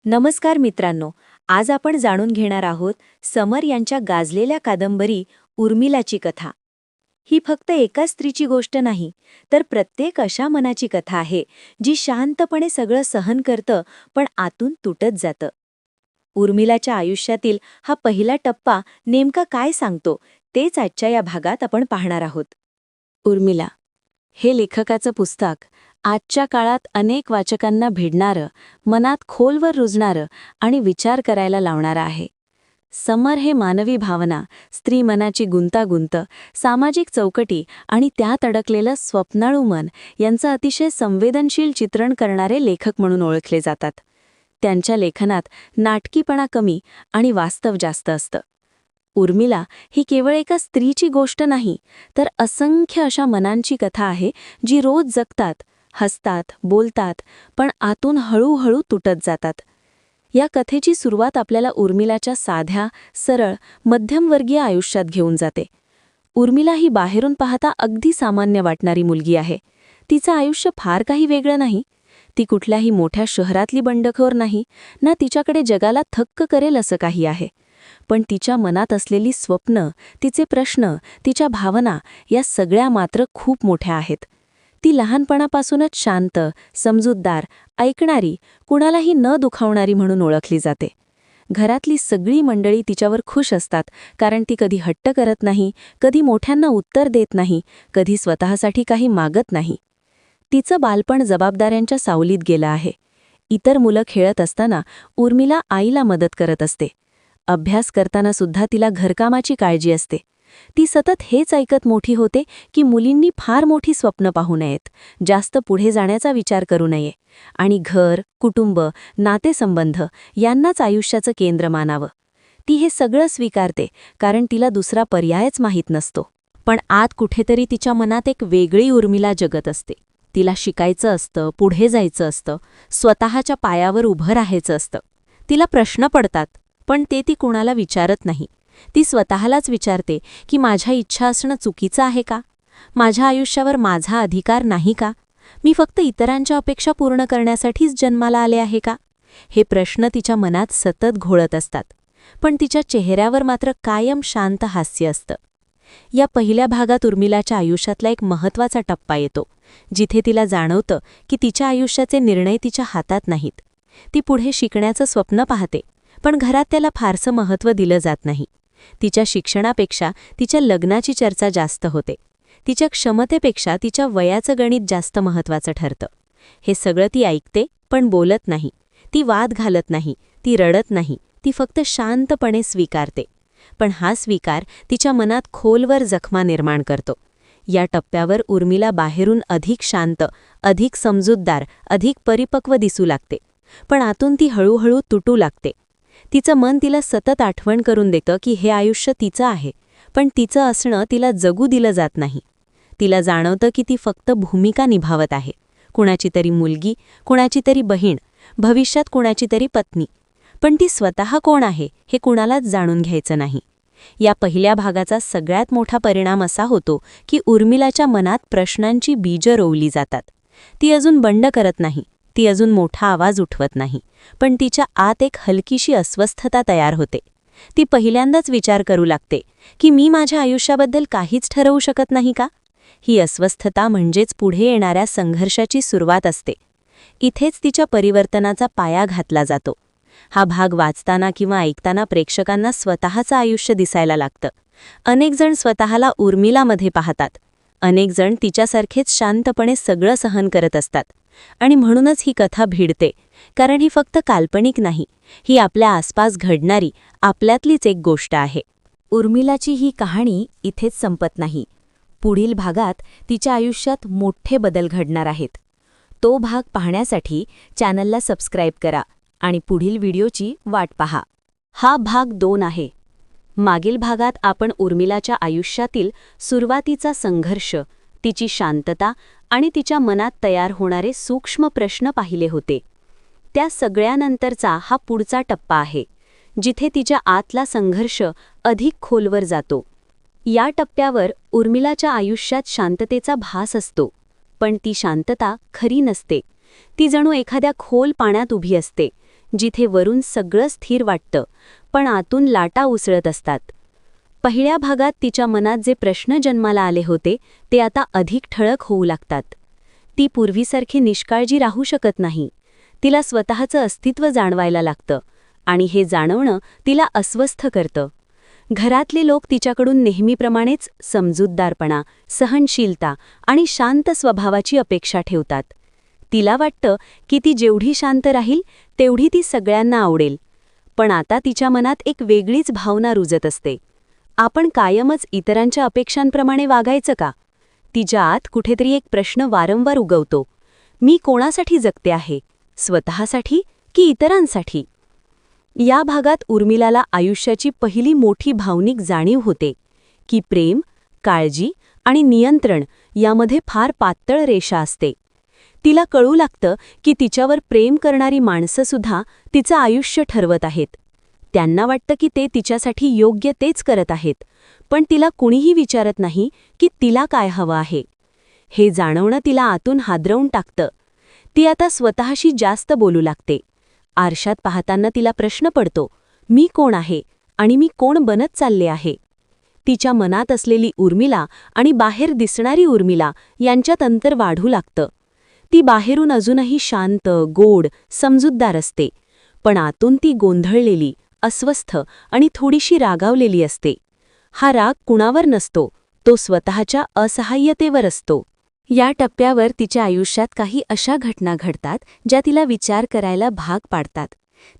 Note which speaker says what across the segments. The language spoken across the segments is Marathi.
Speaker 1: नमस्कार मित्रांनो. आज आपण जाणून घेणार आहोत समर यांच्या गाजलेल्या कादंबरी उर्मिलाची कथा. ही फक्त एका स्त्रीची गोष्ट नाही, तर प्रत्येक अशा मनाची कथा आहे जी शांतपणे सगळं सहन करतं पण आतून तुटत जातं. उर्मिलाच्या आयुष्यातील हा पहिला टप्पा नेमका काय सांगतो तेच आजच्या या भागात आपण पाहणार आहोत. उर्मिला हे लेखकाचं पुस्तक आजच्या काळात अनेक वाचकांना भिडणारं, मनात खोलवर रुजणारं आणि विचार करायला लावणारं आहे. समर हे मानवी भावना, स्त्री मनाची गुंतागुंत, सामाजिक चौकटी आणि त्यात अडकलेलं स्वप्नाळू मन यांचं अतिशय संवेदनशील चित्रण करणारे लेखक म्हणून ओळखले जातात. त्यांच्या लेखनात नाटकीपणा कमी आणि वास्तव जास्त असतं. उर्मिला ही केवळ एका स्त्रीची गोष्ट नाही, तर असंख्य अशा मनांची कथा आहे जी रोज जगतात, हसतात, बोलतात, पण आतून हळूहळू तुटत जातात. या कथेची सुरुवात आपल्याला उर्मिलाच्या साध्या, सरळ, मध्यमवर्गीय आयुष्यात घेऊन जाते. उर्मिला ही बाहेरून पाहता अगदी सामान्य वाटणारी मुलगी आहे. तिचं आयुष्य फार काही वेगळं नाही. ती कुठल्याही मोठ्या शहरातली बंडखोर नाही, ना तिच्याकडे जगाला थक्क करेल असं काही आहे. पण तिच्या मनात असलेली स्वप्न, तिचे प्रश्न, तिच्या भावना या सगळ्या मात्र खूप मोठ्या आहेत. ती लहानपणापासूनच शांत, समजूतदार, ऐकणारी, कुणालाही न दुखावणारी म्हणून ओळखली जाते. घरातली सगळी मंडळी तिच्यावर खुश असतात, कारण ती कधी हट्ट करत नाही, कधी मोठ्यांना उत्तर देत नाही, कधी स्वतःसाठी काही मागत नाही. तिचं बालपण जबाबदाऱ्यांच्या सावलीत गेलं आहे. इतर मुलं खेळत असताना उर्मिला आईला मदत करत असते. अभ्यास करताना सुद्धा तिला घरकामाची काळजी असते. ती सतत हेच ऐकत मोठी होते की मुलींनी फार मोठी स्वप्न पाहू नयेत, जास्त पुढे जाण्याचा विचार करू नये आणि घर, कुटुंब, नातेसंबंध यांनाच आयुष्याचं केंद्र मानावं. ती हे सगळं स्वीकारते, कारण तिला दुसरा पर्यायच माहीत नसतो. पण आत कुठेतरी तिच्या मनात एक वेगळी उर्मिला जगत असते. तिला शिकायचं असतं, पुढे जायचं असतं, स्वतःच्या पायावर उभं राहायचं असतं. तिला प्रश्न पडतात, पण ते ती कुणाला विचारत नाही. ती स्वतःलाच विचारते की माझ्या इच्छा असणं चुकीचं आहे का? माझ्या आयुष्यावर माझा अधिकार नाही का? मी फक्त इतरांच्या अपेक्षा पूर्ण करण्यासाठीच जन्माला आले आहे का? हे प्रश्न तिच्या मनात सतत घोळत असतात. पण तिच्या चेहऱ्यावर मात्र कायम शांत हास्य असतं. या पहिल्या भागात उर्मिलाच्या आयुष्यातला एक महत्त्वाचा टप्पा येतो, जिथे तिला जाणवतं की तिच्या आयुष्याचे निर्णय तिच्या हातात नाहीत. ती पुढे शिकण्याचं स्वप्न पाहते, पण घरात त्याला फारसं महत्त्व दिलं जात नाही. तिच्या शिक्षणापेक्षा तिच्या लग्नाची चर्चा जास्त होते. तिच्या क्षमतेपेक्षा तिच्या वयाचं गणित जास्त महत्त्वाचं ठरतं. हे सगळं ती ऐकते, पण बोलत नाही. ती वाद घालत नाही, ती रडत नाही, ती फक्त शांतपणे स्वीकारते. पण हा स्वीकार तिच्या मनात खोलवर जखमा निर्माण करतो. या टप्प्यावर उर्मिला बाहेरून अधिक शांत, अधिक समजूतदार, अधिक परिपक्व दिसू लागते. पण आतून ती हळूहळू तुटू लागते. तिचं मन तिला सतत आठवण करून देतं की हे आयुष्य तिचं आहे, पण तिचं असणं तिला जगू दिलं जात नाही. तिला जाणवतं की ती फक्त भूमिका निभावत आहे. कुणाची तरी मुलगी, कुणाची तरी बहीण, भविष्यात कुणाची तरी पत्नी. पण ती स्वतः कोण आहे हे कुणालाच जाणून घ्यायचं नाही. या पहिल्या भागाचा सगळ्यात मोठा परिणाम असा होतो की उर्मिलाच्या मनात प्रश्नांची बीजं रोवली जातात. ती अजून बंड करत नाही, ती अजून मोठा आवाज उठवत नाही, पण तिच्या आत एक हलकीशी अस्वस्थता तयार होते. ती पहिल्यांदाच विचार करू लागते की मी माझ्या आयुष्याबद्दल काहीच ठरवू शकत नाही का? ही अस्वस्थता म्हणजेच पुढे येणाऱ्या संघर्षाची सुरुवात असते. इथेच तिच्या परिवर्तनाचा पाया घातला जातो. हा भाग वाचताना किंवा ऐकताना प्रेक्षकांना स्वतःचं आयुष्य दिसायला लागतं. अनेक जण स्वतःला उर्मिलामध्ये पाहतात. अनेक जण तिच्यासारखेच शांतपणे सगळं सहन करत असतात. आणि म्हणूनच ही कथा भिडते, कारण ही फक्त काल्पनिक नाही, ही आपल्या आसपास घडणारी आपल्यातलीच एक गोष्ट आहे. उर्मिलाची ही कहाणी इथेच संपत नाही. पुढील भागात तिच्या आयुष्यात मोठे बदल घडणार आहेत. तो भाग पाहण्यासाठी चॅनलला सबस्क्राईब करा आणि पुढील व्हिडिओची वाट पहा. हा भाग 2 आहे. मागील भागात आपण उर्मिलाच्या आयुष्यातील सुरुवातीचा संघर्ष, तिची शांतता आणि तिच्या मनात तयार होणारे सूक्ष्म प्रश्न पाहिले होते. त्या सगळ्यानंतरचा हा पुढचा टप्पा आहे, जिथे तिच्या आतला संघर्ष अधिक खोलवर जातो. या टप्प्यावर उर्मिलाच्या आयुष्यात शांततेचा भास असतो, पण ती शांतता खरी नसते. ती जणू एखाद्या खोल पाण्यात उभी असते, जिथे वरून सगळं स्थिर वाटतं पण आतून लाटा उसळत असतात. पहिल्या भागात तिच्या मनात जे प्रश्न जन्माला आले होते ते आता अधिक ठळक होऊ लागतात. ती पूर्वीसारखी निष्काळजी राहू शकत नाही. तिला स्वतःचं अस्तित्व जाणवायला लागतं आणि हे जाणवणं तिला अस्वस्थ करतं. घरातले लोक तिच्याकडून नेहमीप्रमाणेच समजूतदारपणा, सहनशीलता आणि शांत स्वभावाची अपेक्षा ठेवतात. तिला वाटतं की ती जेवढी शांत राहील तेवढी ती सगळ्यांना आवडेल. पण आता तिच्या मनात एक वेगळीच भावना रुजत असते. आपण कायमच इतरांच्या अपेक्षांप्रमाणे वागायचं का? तिच्या आत कुठेतरी एक प्रश्न वारंवार उगवतो. मी कोणासाठी जगते आहे? स्वतःसाठी की इतरांसाठी? या भागात उर्मिलाला आयुष्याची पहिली मोठी भावनिक जाणीव होते की प्रेम, काळजी आणि नियंत्रण यामध्ये फार पातळ रेषा असते. तिला कळू लागतं की तिच्यावर प्रेम करणारी माणसंसुद्धा तिचं आयुष्य ठरवत आहेत. त्यांना वाटतं की ते तिच्यासाठी योग्य तेच करत आहेत, पण तिला कुणीही विचारत नाही की तिला काय हवं आहे. हे जाणवणं तिला आतून हादरवून टाकतं. ती आता स्वतःशी जास्त बोलू लागते. आरशात पाहताना तिला प्रश्न पडतो, मी कोण आहे आणि मी कोण बनत चालले आहे? तिच्या मनात असलेली उर्मिला आणि बाहेर दिसणारी उर्मिला यांच्यात अंतर वाढू लागतं. ती बाहेरून अजूनही शांत, गोड, समजूतदार असते, पण आतून ती गोंधळलेली, अस्वस्थ आणि थोडीशी रागावलेली असते. हा राग कुणावर नसतो, तो स्वतःच्या असहाय्यतेवर असतो. या टप्प्यावर तिच्या आयुष्यात काही अशा घटना घडतात ज्या तिला विचार करायला भाग पाडतात.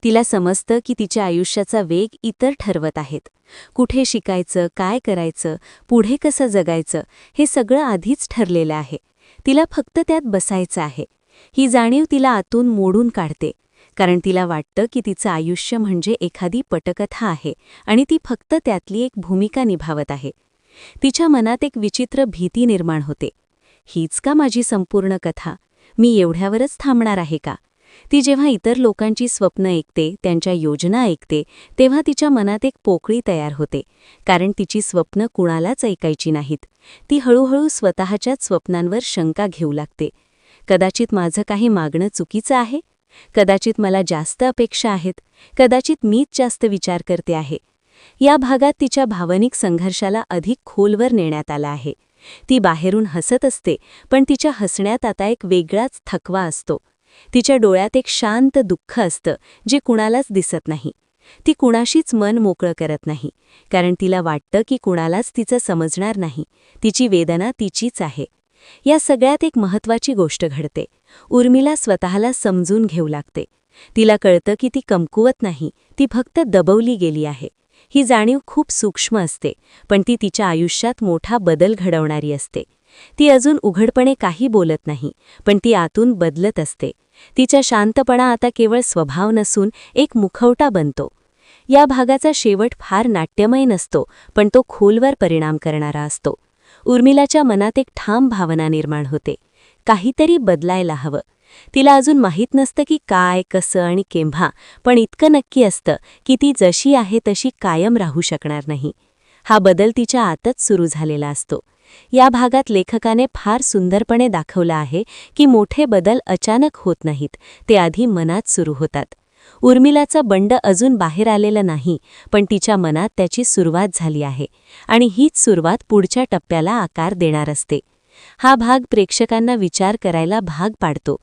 Speaker 1: तिला समजतं की तिच्या आयुष्याचा वेग इतर ठरवत आहेत. कुठे शिकायचं, काय करायचं, पुढे कसं जगायचं हे सगळं आधीच ठरलेलं आहे. तिला फक्त त्यात बसायचं आहे. ही जाणीव तिला आतून मोडून काढते, कारण तिला वाटतं की तिचं आयुष्य म्हणजे एखादी पटकथा आहे आणि ती फक्त त्यातली एक भूमिका निभावत आहे. तिच्या मनात एक विचित्र भीती निर्माण होते. हीच का माझी संपूर्ण कथा? मी एवढ्यावरच थांबणार आहे का? ती जेव्हा इतर लोकांची स्वप्न ऐकते, त्यांच्या योजना ऐकते, तेव्हा तिच्या मनात एक पोकळी तयार होते, कारण तिची स्वप्न कुणालाच ऐकायची नाहीत. ती हळूहळू स्वतःच्याच स्वप्नांवर शंका घेऊ लागते. कदाचित माझं काही मागणं चुकीचं आहे? कदाचित मला जास्त अपेक्षा आहेत? कदाचित मीच जास्त विचार करते आहे? या भागात तिच्या भावनिक संघर्षाला अधिक खोलवर नेण्यात आला आहे. ती बाहेरून हसत असते, पण तिच्या हसण्यात आता एक वेगळाच थकवा असतो. तिच्या डोळ्यात एक शांत दुःख असतं, जे कुणालाच दिसत नाही. ती कुणाशीच मन मोकळं करत नाही, कारण तिला वाटतं की कुणालाच तिचं समजणार नाही. तिची वेदना तिचीच आहे. या सगळ्यात एक महत्त्वाची गोष्ट घडते. उर्मिला स्वतःला समजून घेऊ लागते. तिला कळतं की ती कमकुवत नाही, ती फक्त दबवली गेली आहे. ही जाणीव खूप सूक्ष्म असते, पण ती तिच्या आयुष्यात मोठा बदल घडवणारी असते. ती अजून उघडपणे काही बोलत नाही, पण ती आतून बदलत असते. तिचा शांतपणा आता केवळ स्वभाव नसून एक मुखवटा बनतो. या भागाचा शेवट फार नाट्यमय नसतो, पण तो खोलवर परिणाम करणारा असतो. उर्मिलाच्या मनात एक ठाम भावना निर्माण होते. काहीतरी बदलायला हवं. तिला अजून माहीत नसतं की काय, कसं आणि केव्हा, पण इतकं नक्की असतं की ती जशी आहे तशी कायम राहू शकणार नाही. हा बदल तिच्या आतच सुरू झालेला असतो. या भागात लेखकाने फार सुंदरपणे दाखवलं आहे की मोठे बदल अचानक होत नाहीत, ते आधी मनात सुरू होतात. उर्मिलाचा बंड अजून बाहेर आलेला नाही, पण तिच्या मनात त्याची सुरुवात झाली आहे आणि हीच सुरुवात पुढच्या टप्प्याला आकार देणार असते. हा भाग प्रेक्षकांना विचार करायला भाग पाडतो.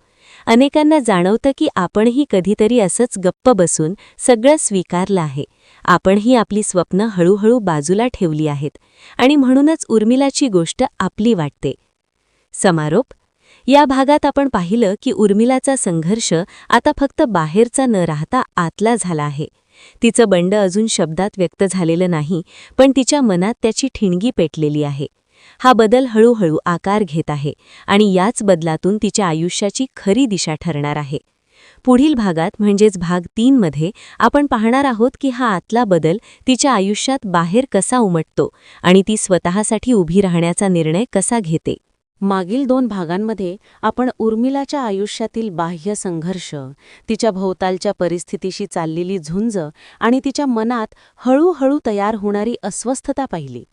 Speaker 1: अनेकांना जाणवतं की आपणही कधीतरी असंच गप्प बसून सगळं स्वीकारलं आहे. आपणही आपली स्वप्न हळूहळू बाजूला ठेवली आहेत आणि म्हणूनच उर्मिलाची गोष्ट आपली वाटते. समारोप. या भागात आपण पाहिलं की उर्मिलाचा संघर्ष आता फक्त बाहेरचा न राहता आतला झाला आहे. तिचं बंड अजून शब्दात व्यक्त झालेलं नाही, पण तिच्या मनात त्याची ठिणगी पेटलेली आहे. हा बदल हळूहळू आकार घेत आहे आणि याच बदलातून तिच्या आयुष्याची खरी दिशा ठरणार आहे. पुढील भागात म्हणजेच भाग 3 मध्ये आपण पाहणार आहोत की हा आतला बदल तिच्या आयुष्यात बाहेर कसा उमटतो आणि ती स्वतःसाठी उभी राहण्याचा निर्णय कसा घेते.
Speaker 2: मागील 2 भागांमध्ये आपण उर्मिलाच्या आयुष्यातील बाह्य संघर्ष, तिच्या भोवतालच्या परिस्थितीशी चाललेली झुंज आणि तिच्या मनात हळूहळू तयार होणारी अस्वस्थता पाहिली.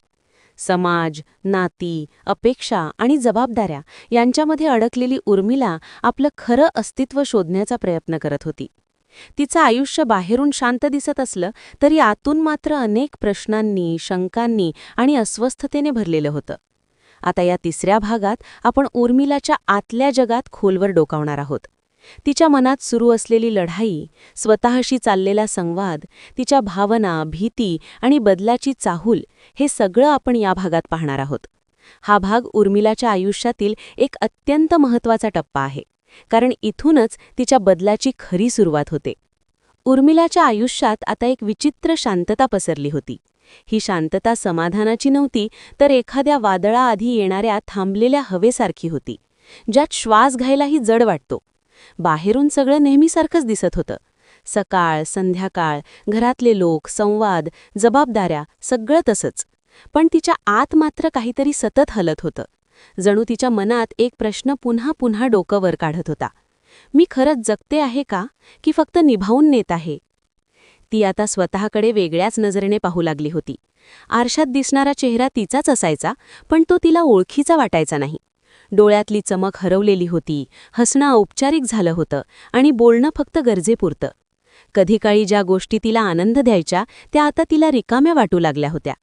Speaker 2: समाज, नाती, अपेक्षा आणि जबाबदाऱ्या यांच्यामध्ये अडकलेली उर्मिला आपलं खरं अस्तित्व शोधण्याचा प्रयत्न करत होती. तिचं आयुष्य बाहेरून शांत दिसत असलं तरी आतून मात्र अनेक प्रश्नांनी, शंकांनी आणि अस्वस्थतेने भरलेलं होतं. आता या तिसऱ्या भागात आपण उर्मिलाच्या आतल्या जगात खोलवर डोकावणार आहोत. तिच्या मनात सुरू असलेली लढाई, स्वतःशी चाललेला संवाद, तिच्या भावना, भीती आणि बदलाची चाहूल हे सगळं आपण या भागात पाहणार आहोत. हा भाग उर्मिलाच्या आयुष्यातील एक अत्यंत महत्त्वाचा टप्पा आहे, कारण इथूनच तिच्या बदलाची खरी सुरुवात होते. उर्मिलाच्या आयुष्यात आता एक विचित्र शांतता पसरली होती. ही शांतता समाधानाची नव्हती, तर एखाद्या वादळाआधी येणाऱ्या थांबलेल्या हवेसारखी होती, ज्यात श्वास घ्यायलाही जड वाटतो. बाहेरून सगळं नेहमीसारखंच दिसत होतं. सकाळ, संध्याकाळ, घरातले लोक, संवाद, जबाबदाऱ्या सगळं तसंच. पण तिच्या आत मात्र काहीतरी सतत हलत होतं. जणू तिच्या मनात एक प्रश्न पुन्हा पुन्हा डोकं वर काढत होता. मी खरंच जगते आहे का, की फक्त निभावून नेत आहे? ती आता स्वतःकडे वेगळ्याच नजरेने पाहू लागली होती. आरशात दिसणारा चेहरा तिचाच असायचा, पण तो तिला ओळखीचा वाटायचा नाही. डोळ्यातली चमक हरवलेली होती, हसणं औपचारिक झालं होतं आणि बोलणं फक्त गरजेपुरतं. कधी काळी ज्या गोष्टी तिला आनंद द्यायच्या त्या आता तिला रिकाम्या वाटू लागल्या होत्या.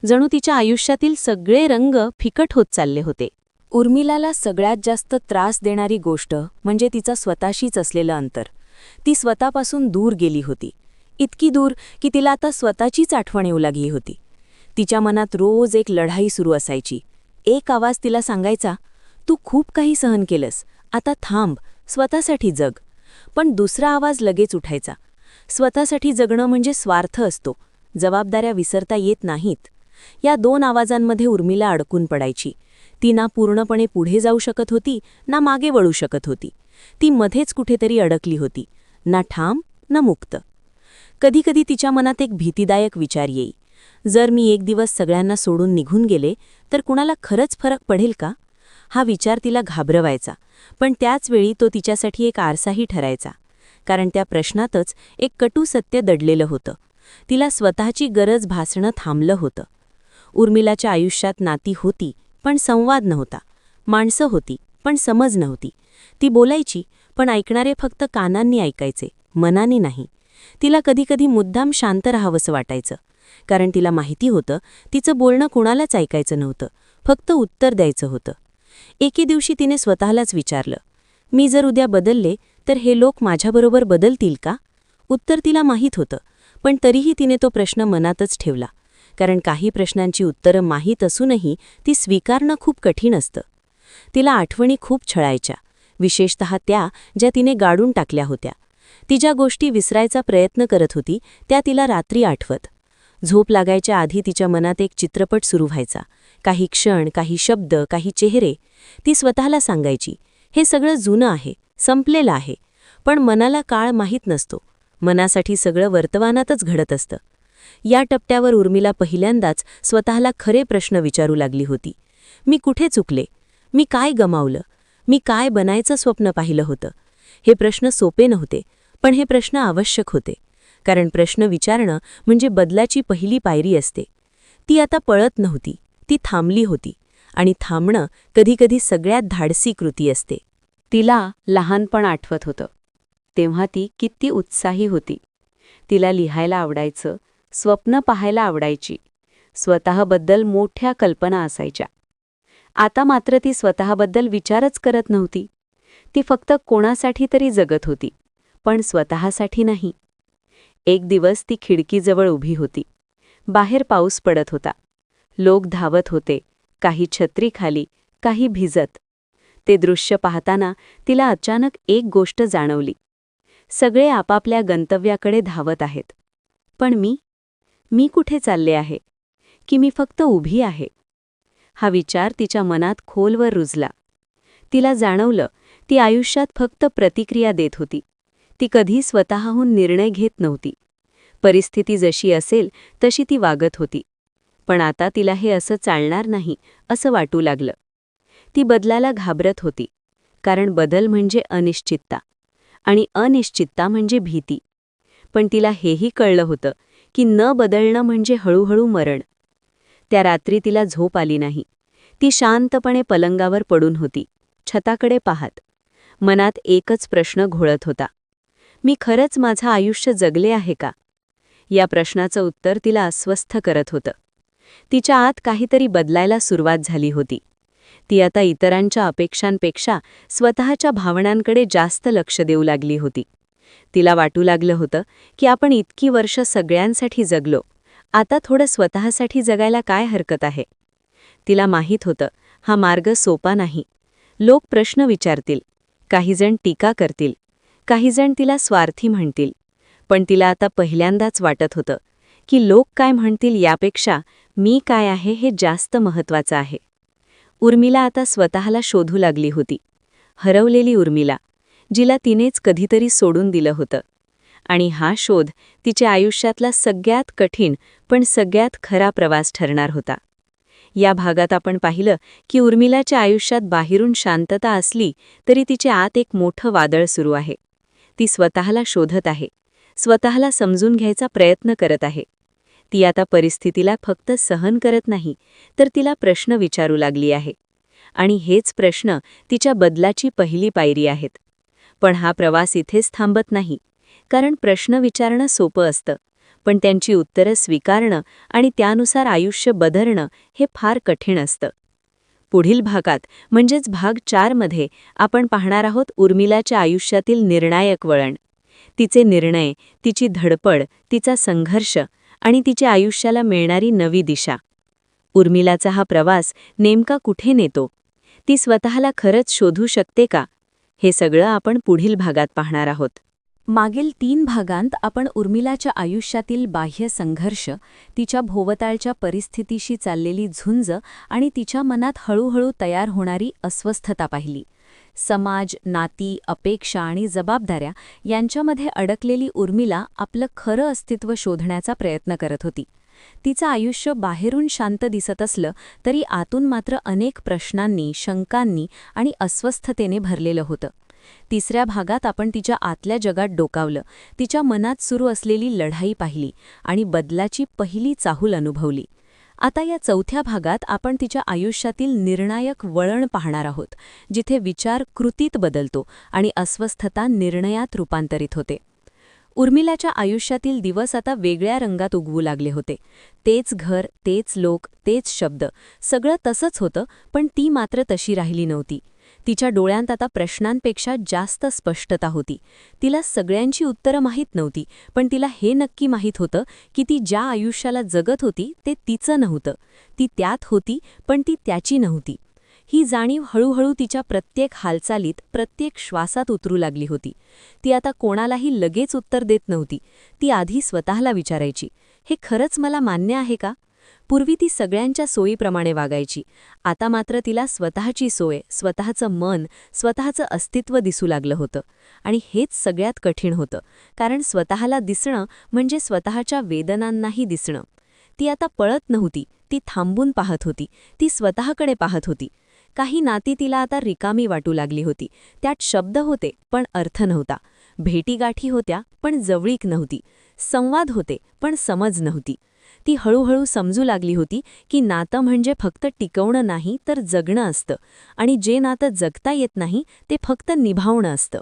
Speaker 2: जणू तिच्या आयुष्यातील सगळे रंग फिकट होत चालले होते.
Speaker 1: उर्मिलाला सगळ्यात जास्त त्रास देणारी गोष्ट म्हणजे तिचा स्वतःशीच असलेलं अंतर. ती स्वतःपासून दूर गेली होती. इतकी दूर की तिला आता स्वतःचीच आठवण येऊ लागली होती. तिच्या मनात रोज एक लढाई सुरू असायची. एक आवाज तिला सांगायचा, तू खूप काही सहन केलंस, आता थांब, स्वतःसाठी जग. पण दुसरा आवाज लगेच उठायचा, स्वतःसाठी जगणं म्हणजे स्वार्थ असतो, जबाबदाऱ्या विसरता येत नाहीत. या दोन आवाजांमध्ये उर्मिला अडकून पडायची. ती ना पूर्णपणे पुढे जाऊ शकत होती, ना मागे वळू शकत होती. ती मध्येच कुठेतरी अडकली होती, ना ठाम ना मुक्त. कधीकधी तिच्या मनात एक भीतीदायक विचार येई, जर मी एक दिवस सगळ्यांना सोडून निघून गेले तर कुणाला खरंच फरक पडेल का? हा विचार तिला घाबरवायचा, पण त्याचवेळी तो तिच्यासाठी एक आरसाही ठरायचा. कारण त्या प्रश्नातच एक कटू सत्य दडलेलं होतं. तिला स्वतःची गरज भासणं थांबलं होतं. उर्मिलाच्या आयुष्यात नाती होती, पण संवाद नव्हता. माणसं होती, पण समज नव्हती. ती बोलायची, पण ऐकणारे फक्त कानांनी ऐकायचे, मनाने नाही. तिला कधीकधी मुद्दाम शांत राहावंसं वाटायचं, कारण तिला माहिती होतं तिचं बोलणं कुणालाच ऐकायचं नव्हतं, फक्त उत्तर द्यायचं होतं. एके दिवशी तिने स्वतःलाच विचारलं, मी जर उद्या बदलले तर हे लोक माझ्याबरोबर बदलतील का? उत्तर तिला माहीत होतं, पण तरीही तिने तो प्रश्न मनातच ठेवला. कारण काही प्रश्नांची उत्तरं माहीत असूनही ती स्वीकारणं खूप कठीण असतं. तिला आठवणी खूप छळायच्या, विशेषतः त्या ज्या तिने गाडून टाकल्या होत्या. ती ज्या गोष्टी विसरायचा प्रयत्न करत होती त्या तिला रात्री आठवत. झोप लागायच्या आधी तिच्या मनात एक चित्रपट सुरू व्हायचा. काही क्षण, काही शब्द, काही चेहरे. ती स्वतःला सांगायची, हे सगळं जुनं आहे, संपलेलं आहे. पण मनाला काळ माहीत नसतो. मनासाठी सगळं वर्तमानातच घडत असतं. या टप्प्यावर उर्मिला पहिल्यांदाच स्वतःला खरे प्रश्न विचारू लागली होती. मी कुठे चुकले? मी काय गमावलं? मी काय बनायचं स्वप्न पाहिलं होतं? हे प्रश्न सोपे नव्हते, पण हे प्रश्न आवश्यक होते. कारण प्रश्न विचारणं म्हणजे बदलाची पहिली पायरी असते. ती आता पळत नव्हती, ती थांबली होती. आणि थांबणं कधीकधी सगळ्यात धाडसी कृती असते.
Speaker 2: तिला लहानपण आठवत होतं. तेव्हा ती किती उत्साही होती. तिला लिहायला आवडायचं, स्वप्न पाहायला आवडायची, स्वतःबद्दल मोठ्या कल्पना असायच्या. आता मात्र ती स्वतःबद्दल विचारच करत नव्हती. ती फक्त कोणासाठी तरी जगत होती, पण स्वतःसाठी नाही. एक दिवस ती खिडकीजवळ उभी होती. बाहेर पाऊस पडत होता. लोक धावत होते, काही छत्रीखाली, काही भिजत. ते दृश्य पाहताना तिला अचानक एक गोष्ट जाणवली. सगळे आपापल्या गंतव्याकडे धावत आहेत. पण मी कुठे चालले आहे? की मी फक्त उभी आहे? हा विचार तिच्या मनात खोलवर रुजला. तिला जाणवलं ती आयुष्यात फक्त प्रतिक्रिया देत होती. ती कधी स्वतःहून निर्णय घेत नव्हती. परिस्थिती जशी असेल तशी ती वागत होती. पण आता तिला हे असं चालणार नाही असं वाटू लागलं. ती बदलाला घाबरत होती, कारण बदल म्हणजे अनिश्चितता, आणि अनिश्चितता म्हणजे भीती. पण तिला हेही कळलं होतं की न बदलणं म्हणजे हळूहळू मरण. त्या रात्री तिला झोप आली नाही. ती शांतपणे पलंगावर पडून होती, छताकडे पाहत. मनात एकच प्रश्न घोळत होता,
Speaker 1: मी खरंच माझं आयुष्य जगले आहे का? या प्रश्नाचं उत्तर तिला अस्वस्थ करत होतं. तिच्या आत काहीतरी बदलायला सुरुवात झाली होती. ती आता इतरांच्या अपेक्षांपेक्षा स्वतःच्या भावनांकडे जास्त लक्ष देऊ लागली होती. तिला वाटू लागलं होतं की आपण इतकी वर्ष सगळ्यांसाठी जगलो, आता थोडं स्वतःसाठी जगायला काय हरकत आहे. तिला माहीत होतं हा मार्ग सोपा नाही. लोक प्रश्न विचारतील, काहीजण टीका करतील, काहीजण तिला स्वार्थी म्हणतील. पण तिला आता पहिल्यांदाच वाटत होतं की लोक काय म्हणतील यापेक्षा मी काय आहे हे जास्त महत्त्वाचं आहे. उर्मिला आता स्वतःला शोधू लागली होती. हरवलेली उर्मिला, जिला तिनेच कधीतरी सोडून दिलं होतं. आणि हा शोध तिच्या आयुष्यातला सगळ्यात कठीण पण सगळ्यात खरा प्रवास ठरणार होता. या भागात आपण पाहिलं की उर्मिलाच्या आयुष्यात बाहेरून शांतता असली तरी तिच्या आत एक मोठं वादळ सुरू आहे. ती स्वतःला शोधत आहे, स्वतःला समजून घ्यायचा प्रयत्न करत आहे. ती आता परिस्थितीला फक्त सहन करत नाही, तर तिला प्रश्न विचारू लागली आहे. आणि हेच प्रश्न तिच्या बदलाची पहिली पायरी आहेत. पण हा प्रवास इथेच थांबत नाही, कारण प्रश्न विचारणं सोपं असतं, पण त्यांची उत्तरं स्वीकारणं आणि त्यानुसार आयुष्य बदलणं हे फार कठीण असतं. पुढील भागात म्हणजेच भाग 4 मध्ये आपण पाहणार आहोत उर्मिलाच्या आयुष्यातील निर्णायक वळण. तिचे निर्णय, तिची धडपड, तिचा संघर्ष आणि तिच्या आयुष्याला मिळणारी नवी दिशा. उर्मिलाचा हा प्रवास नेमका कुठे नेतो? ती स्वतःला खरंच शोधू शकते का? हे सगळं आपण पुढील भागात पाहणार आहोत.
Speaker 2: मागील 3 भागांत आपण उर्मिलाच्या आयुष्यातील बाह्य संघर्ष, तिच्या भोवतालच्या परिस्थितीशी चाललेली झुंज आणि तिच्या मनात हळूहळू तयार होणारी अस्वस्थता पाहिली. समाज, नाती, अपेक्षा आणि जबाबदाऱ्या यांच्यामध्ये अडकलेली उर्मिला आपलं खरं अस्तित्व शोधण्याचा प्रयत्न करत होती. तिचं आयुष्य बाहेरून शांत दिसत असलं तरी आतून मात्र अनेक प्रश्नांनी, शंकांनी आणि अस्वस्थतेने भरलेलं होतं. तिसऱ्या भागात आपण तिच्या आतल्या जगात डोकावलं, तिच्या मनात सुरू असलेली लढाई पाहिली आणि बदलाची पहिली चाहूल अनुभवली. आता या चौथ्या भागात आपण तिच्या आयुष्यातील निर्णायक वळण पाहणार आहोत, जिथे विचार कृतीत बदलतो आणि अस्वस्थता निर्णयात रूपांतरित होते. उर्मिलाच्या आयुष्यातील दिवस आता वेगळ्या रंगात उगवू लागले होते. तेच घर, तेच लोक, तेच शब्द, सगळं तसंच होतं, पण ती मात्र तशी राहिली नव्हती. तिच्या डोळ्यांत आता प्रश्नांपेक्षा जास्त स्पष्टता होती. तिला सगळ्यांची उत्तरं माहीत नव्हती, पण तिला हे नक्की माहीत होतं की ती ज्या आयुष्याला जगत होती ते तिचं नव्हतं. ती त्यात होती, पण ती त्याची नव्हती. ही जाणीव हळूहळू तिच्या प्रत्येक हालचालीत, प्रत्येक श्वासात उतरू लागली होती. ती आता कोणालाही लगेच उत्तर देत नव्हती. ती आधी स्वतःला विचारायची, हे खरंच मला मान्य आहे का? पूर्वी ती सगळ्यांच्या सोयीप्रमाणे वागायची. आता मात्र तिला स्वतःची सोय, स्वतःचं मन, स्वतःचं अस्तित्व दिसू लागलं होतं. आणि हेच सगळ्यात कठीण होतं, कारण स्वतःला दिसणं म्हणजे स्वतःच्या वेदनांनाही दिसणं. ती आता पळत नव्हती, ती थांबून पाहत होती, ती स्वतःकडे पाहत होती. काही नाती तिला आता रिकामी वाटू लागली होती. त्यात शब्द होते, पण अर्थ नव्हता. भेटीगाठी होत्या, पण जवळीक नव्हती. संवाद होते, पण समज नव्हती. ती हळूहळू समजू लागली होती की नातं म्हणजे फक्त टिकवणं नाही तर जगणं असतं, आणि जे नातं जगता येत नाही ते फक्त निभावणं असतं.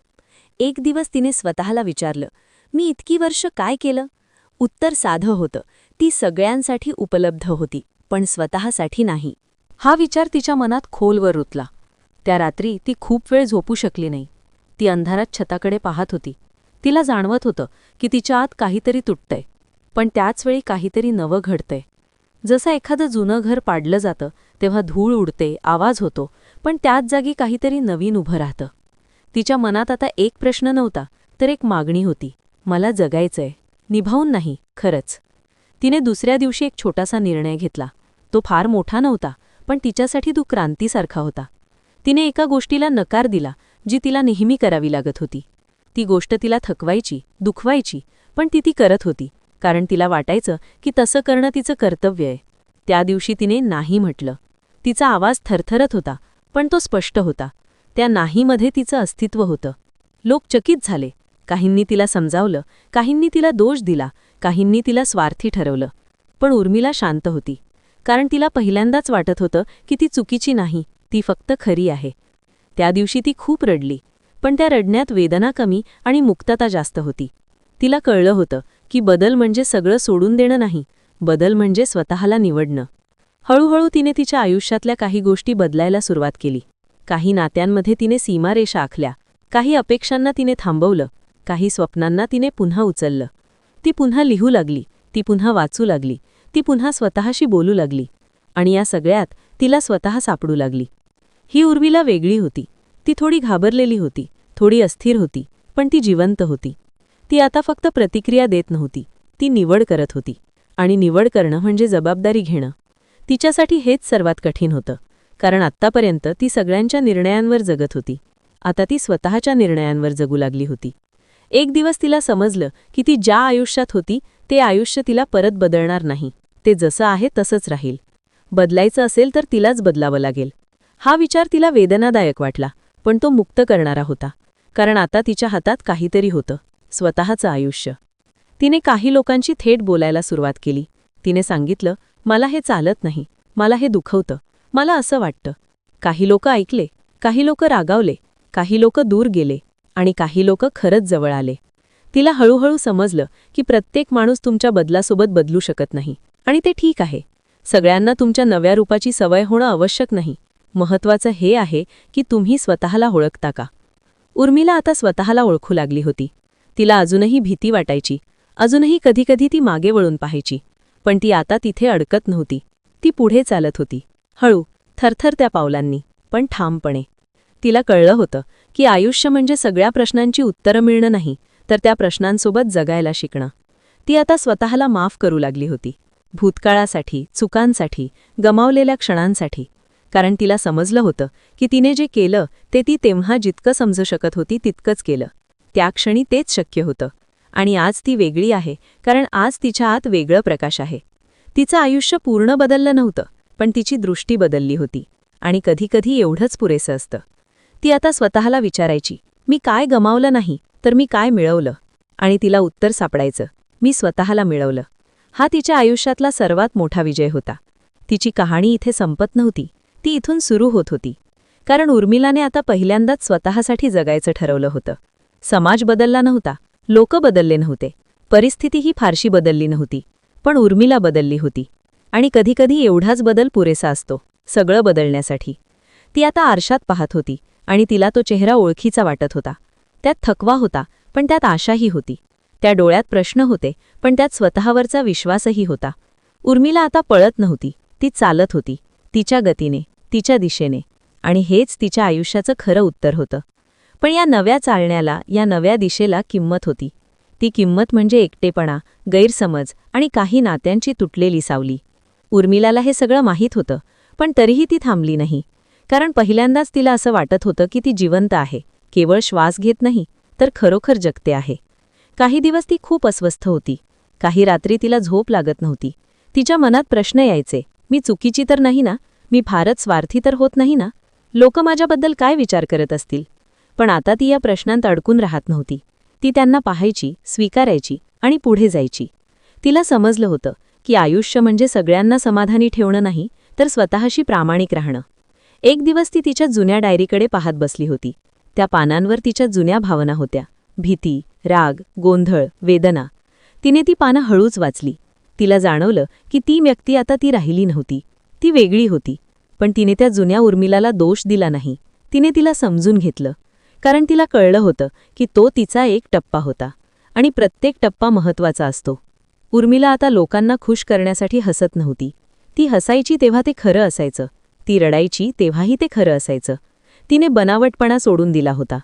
Speaker 2: एक दिवस तिने स्वतःला विचारलं, मी इतकी वर्ष काय केलं? उत्तर साधं होतं, ती सगळ्यांसाठी उपलब्ध होती, पण स्वतःसाठी नाही. हा विचार तिच्या मनात खोलवर रुतला. त्या रात्री ती खूप वेळ झोपू शकली नाही. ती अंधारात छताकडे पाहत होती. तिला जाणवत होतं की तिच्या आत काहीतरी तुटतंय, पण त्याचवेळी काहीतरी नवं घडतंय. जसं एखादं जुनं घर पाडलं जातं तेव्हा धूळ उडते, आवाज होतो, पण त्याच जागी काहीतरी नवीन उभं राहतं. तिच्या मनात आता एक प्रश्न नव्हता, तर एक मागणी होती, मला जगायचंय, निभावून नाही, खरंच. तिने दुसऱ्या दिवशी एक छोटासा निर्णय घेतला. तो फार मोठा नव्हता, पण तिच्यासाठी तो क्रांतीसारखा होता. तिने एका गोष्टीला नकार दिला जी तिला नेहमी करावी लागत होती. ती गोष्ट तिला थकवायची, दुखवायची, पण ती करत होती, कारण तिला वाटायचं की तसं करणं तिचं कर्तव्य आहे. त्या दिवशी तिने नाही म्हटलं. तिचा आवाज थरथरत होता, पण तो स्पष्ट होता. त्या नाहीमध्ये तिचं अस्तित्व होतं. लोक चकित झाले. काहींनी तिला समजावलं, काहींनी तिला दोष दिला, काहींनी तिला स्वार्थी ठरवलं. पण उर्मिला शांत होती, कारण तिला पहिल्यांदाच वाटत होतं की ती चुकीची नाही, ती फक्त खरी आहे. त्या दिवशी ती खूप रडली. पण त्या रडण्यात वेदना कमी आणि मुक्तता जास्त होती. तिला कळलं होतं की बदल म्हणजे सगळं सोडून देणं नाही, बदल म्हणजे स्वतःला निवडणं. हळूहळू तिने तिच्या आयुष्यातल्या काही गोष्टी बदलायला सुरुवात केली. काही नात्यांमध्ये तिने सीमारेषा आखल्या, काही अपेक्षांना तिने थांबवलं, काही स्वप्नांना तिने पुन्हा उचललं. ती पुन्हा लिहू लागली, ती पुन्हा वाचू लागली, ती पुन्हा स्वतःशी बोलू लागली. आणि या सगळ्यात तिला स्वतः सापडू लागली. ही उर्मिला वेगळी होती. ती थोडी घाबरलेली होती, थोडी अस्थिर होती, पण ती जिवंत होती. ती आता फक्त प्रतिक्रिया देत नव्हती, ती निवड करत होती. आणि निवड करणं म्हणजे जबाबदारी घेणं. तिच्यासाठी हेच सर्वात कठीण होतं, कारण आत्तापर्यंत ती सगळ्यांच्या निर्णयांवर जगत होती. आता ती स्वतःच्या निर्णयांवर जगू लागली होती. एक दिवस तिला समजलं की ती ज्या आयुष्यात होती ते आयुष्य तिला परत बदलणार नाही. ते जसं आहे तसंच राहील. बदलायचं असेल तर तिलाच बदलावं लागेल. हा विचार तिला वेदनादायक वाटला, पण तो मुक्त करणारा होता. कारण आता तिच्या हातात काहीतरी होतं, स्वतःचं आयुष्य. तिने काही लोकांशी थेट बोलायला सुरुवात केली. तिने सांगितलं, मला हे चालत नाही, मला हे दुखवतं, मला असं वाटतं. काही लोक ऐकले, काही लोक रागावले, काही लोक दूर गेले आणि काही लोक खरंच जवळ आले. तिला हळूहळू समजलं की प्रत्येक माणूस तुमच्या बदलासोबत बदलू शकत नाही, आणि ते ठीक आहे. सगळ्यांना तुमच्या नव्या रूपाची सवय होणं आवश्यक नाही. महत्त्वाचं हे आहे की तुम्ही स्वतःला ओळखता का. उर्मिला आता स्वतःला ओळखू लागली होती. तिला अजूनही भीती वाटायची, अजूनही कधीकधी ती मागे वळून पाहायची. पण ती आता तिथे अडकत नव्हती. ती पुढे चालत होती, हळू, थरथरत्या पावलांनी, पण ठामपणे. तिला कळलं होतं की आयुष्य म्हणजे सगळ्या प्रश्नांची उत्तरं मिळणं नाही, तर त्या प्रश्नांसोबत जगायला शिकणं. ती आता स्वतःला माफ करू लागली होती, भूतकाळासाठी, चुकांसाठी, गमावलेल्या क्षणांसाठी. कारण तिला समजलं होतं की तिने जे केलं ते ती तेव्हा जितकं समजू शकत होती तितकंच केलं. त्या क्षणी तेच शक्य होतं. आणि आज ती वेगळी आहे, कारण आज तिच्या आत वेगळं प्रकाश आहे. तिचं आयुष्य पूर्ण बदललं नव्हतं, पण तिची दृष्टी बदलली होती. आणि कधीकधी एवढंच पुरेसं असतं. ती आता स्वतःला विचारायची, मी काय गमावलं नाही, तर मी काय मिळवलं. आणि तिला उत्तर सापडायचं, मी स्वतःला मिळवलं. हा तिच्या आयुष्यातला सर्वात मोठा विजय होता. तिची कहाणी इथे संपत नव्हती, ती इथून सुरू होत होती. कारण उर्मिलाने आता पहिल्यांदाच स्वतःसाठी जगायचं ठरवलं होतं. समाज बदलला नव्हता, लोक बदलले नव्हते, परिस्थितीही फारशी बदलली नव्हती, पण उर्मिला बदलली होती. आणि कधीकधी एवढाच बदल पुरेसा असतो, सगळं बदलण्यासाठी. ती आता आरशात पाहत होती आणि तिला तो चेहरा ओळखीचा वाटत होता. त्यात थकवा होता, पण त्यात आशाही होती. त्या डोळ्यात प्रश्न होते, पण त्यात स्वतःवरचा विश्वासही होता. उर्मिला आता पळत नव्हती, ती चालत होती, तिच्या गतीने, तिच्या दिशेने. आणि हेच तिच्या आयुष्याचं खरं उत्तर होतं. पण या नव्या चालण्याला, या नव्या दिशेला किंमत होती. ती किंमत म्हणजे एकटेपणा, गैरसमज आणि काही नात्यांची तुटलेली सावली. उर्मिलाला हे सगळं माहीत होतं, पण तरीही ती थांबली नाही. कारण पहिल्यांदाच तिला असं वाटत होतं की ती जिवंत आहे, केवळ श्वास घेत नाही, तर खरोखर जगते आहे. काही दिवस ती खूप अस्वस्थ होती. काही रात्री तिला झोप लागत नव्हती. तिच्या मनात प्रश्न यायचे, मी चुकीची तर नाही ना, मी फारच स्वार्थी तर होत नाही ना, लोक माझ्याबद्दल काय विचार करत असतील. पण आता ती या प्रश्नांत अडकून राहत नव्हती. ती त्यांना पाहायची, स्वीकारायची आणि पुढे जायची. तिला समजलं होतं की आयुष्य म्हणजे सगळ्यांना समाधानी ठेवणं नाही, तर स्वतःशी प्रामाणिक राहणं. एक दिवस ती तिच्या जुन्या डायरीकडे पाहत बसली होती. त्या पानांवर तिच्या जुन्या भावना होत्या, भीती, राग, गोंधळ, वेदना. तिने ती पानं हळूच वाचली. तिला जाणवलं की ती व्यक्ती आता ती राहिली नव्हती, ती वेगळी होती. पण तिने त्या जुन्या उर्मिलाला दोष दिला नाही, तिने तिला समजून घेतलं. कारण तिला कळलं होतं की तो तिचा एक टप्पा होता, आणि प्रत्येक टप्पा महत्त्वाचा असतो. उर्मिला आता लोकांना खुश करण्यासाठी हसत नव्हती. ती हसायची तेव्हा ते खरं असायचं, ती रडायची तेव्हाही ते खरं असायचं. तिने बनावटपणा सोडून दिला होता.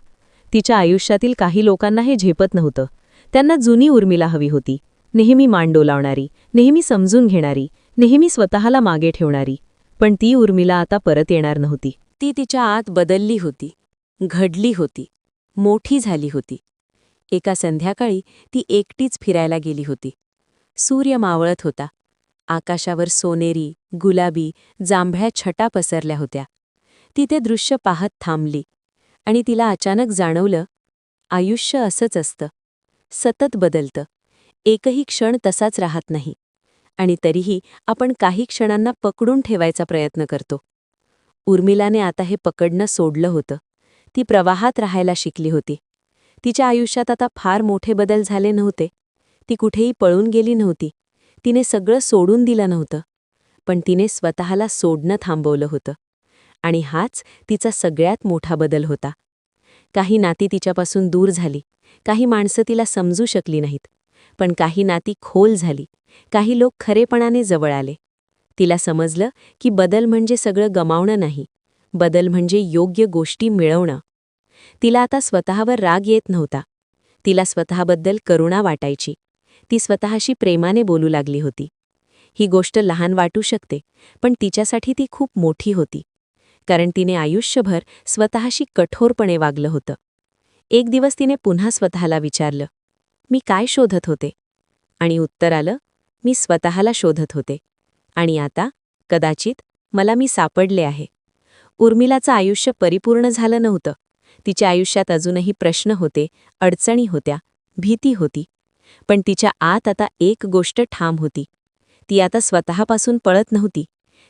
Speaker 2: तिच्या आयुष्यातील काही लोकांना हे झेपत नव्हतं. त्यांना जुनी उर्मिला हवी होती, नेहमी मान डोलावणारी, नेहमी समजून घेणारी, नेहमी स्वतःला मागे ठेवणारी. पण ती उर्मिला आता परत येणार नव्हती. ती तिच्या आत बदलली होती, घडली होती, मोठी झाली होती. एका संध्याकाळी ती एकटीच फिरायला गेली होती. सूर्य मावळत होता. आकाशावर सोनेरी, गुलाबी, जांभळ्या छटा पसरल्या होत्या. ती ते दृश्य पाहत थांबली. आणि तिला अचानक जाणवलं, आयुष्य असंच असतं, सतत बदलतं, एकही क्षण तसाच राहत नाही. आणि तरीही आपण काही क्षणांना पकडून ठेवायचा प्रयत्न करतो. उर्मिलाने आता हे पकडणं सोडलं होतं.
Speaker 1: ती प्रवाहात राहायला शिकली होती. तिच्या आयुष्यात आता फार मोठे बदल झाले नव्हते. ती कुठेही पळून गेली नव्हती. तिने सगळं सोडून दिलं नव्हतं. पण तिने स्वतःला सोडणं थांबवलं होतं. आणि हाच तिचा सगळ्यात मोठा बदल होता. काही नाती तिच्यापासून दूर झाली. काही माणसं तिला समजू शकली नाहीत. पण काही नाती खोल झाली. काही लोक खरेपणाने जवळ आले. तिला समजलं की बदल म्हणजे सगळं गमावणं नाही. बदल म्हणजे योग्य गोष्टी मिळवणं. तिला आता स्वतःवर राग येत नव्हता. तिला स्वतःबद्दल करुणा वाटायची. ती स्वतःशी प्रेमाने बोलू लागली होती. ही गोष्ट लहान वाटू शकते, पण तिच्यासाठी ती खूप मोठी होती. कारण तिने आयुष्यभर स्वतःशी कठोरपणे वागलं होतं. एक दिवस तिने पुन्हा स्वतःला विचारलं, मी काय शोधत होते? आणि उत्तर आलं, मी स्वतःला शोधत होते. आणि आता कदाचित मला मी सापडले आहे. उर्मिलाचं आयुष्य परिपूर्ण झालं नव्हतं. तिच्या आयुष्यात अजूनही प्रश्न होते, अडचणी होत्या, भीती होती. पण तिच्या आत आता एक गोष्ट ठाम होती. ती आता स्वतःपासून पळत नव्हती.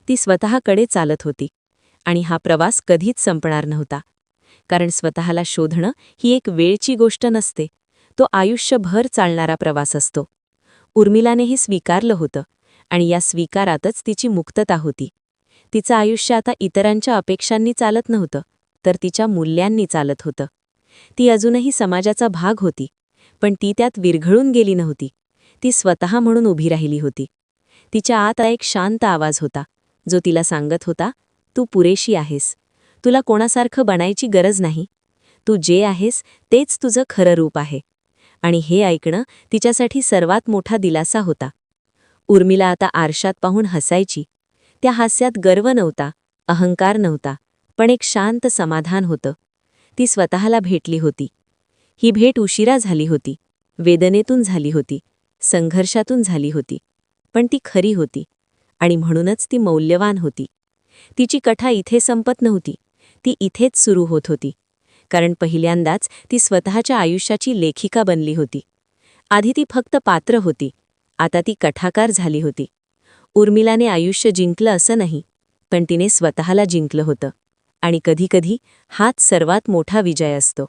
Speaker 1: ती स्वतःकडे चालत होती. आणि हा प्रवास कधीच संपणार नव्हता. कारण स्वतःला शोधणं ही एक वेळची गोष्ट नसते. तो आयुष्यभर चालणारा प्रवास असतो. उर्मिलाने हे स्वीकारलं होतं. आणि या स्वीकारातच तिची मुक्तता होती. तिचं आयुष्य आता इतरांच्या अपेक्षांनी चालत नव्हतं, तर तिच्या मूल्यांनी चालत होतं. ती अजूनही समाजाचा भाग होती. पण ती त्यात विरघळून गेली नव्हती. ती स्वतः म्हणून उभी राहिली होती. तिच्या आत एक शांत आवाज होता, जो तिला सांगत होता, तू पुरेशी आहेस. तुला कोणासारखं बनायची गरज नाही. तू जे आहेस तेच तुझं खरं रूप आहे. आणि हे ऐकणं तिच्यासाठी सर्वात मोठा दिलासा होता. उर्मिला आता आरशात पाहून हसायची. त्या हास्यात गर्व नव्हता, अहंकार नव्हता, पण एक शांत समाधान होतं. ती स्वतःला भेटली होती. ही भेट उशिरा झाली होती, वेदनेतून झाली होती, संघर्षातून झाली होती. पण ती खरी होती. आणि म्हणूनच ती मौल्यवान होती. तिची कथा इथे संपत नव्हती. ती इथेच सुरू होत होती. कारण पहिल्यांदाच ती स्वतःच्या आयुष्याची लेखिका बनली होती. आधी ती फक्त पात्र होती. आता ती कथाकार झाली होती. उर्मिलाने आयुष्य जिंकलं असं नाही, पण तिने स्वतःला जिंकलं होतं. आणि कधीकधी हाच सर्वात मोठा विजय असतो.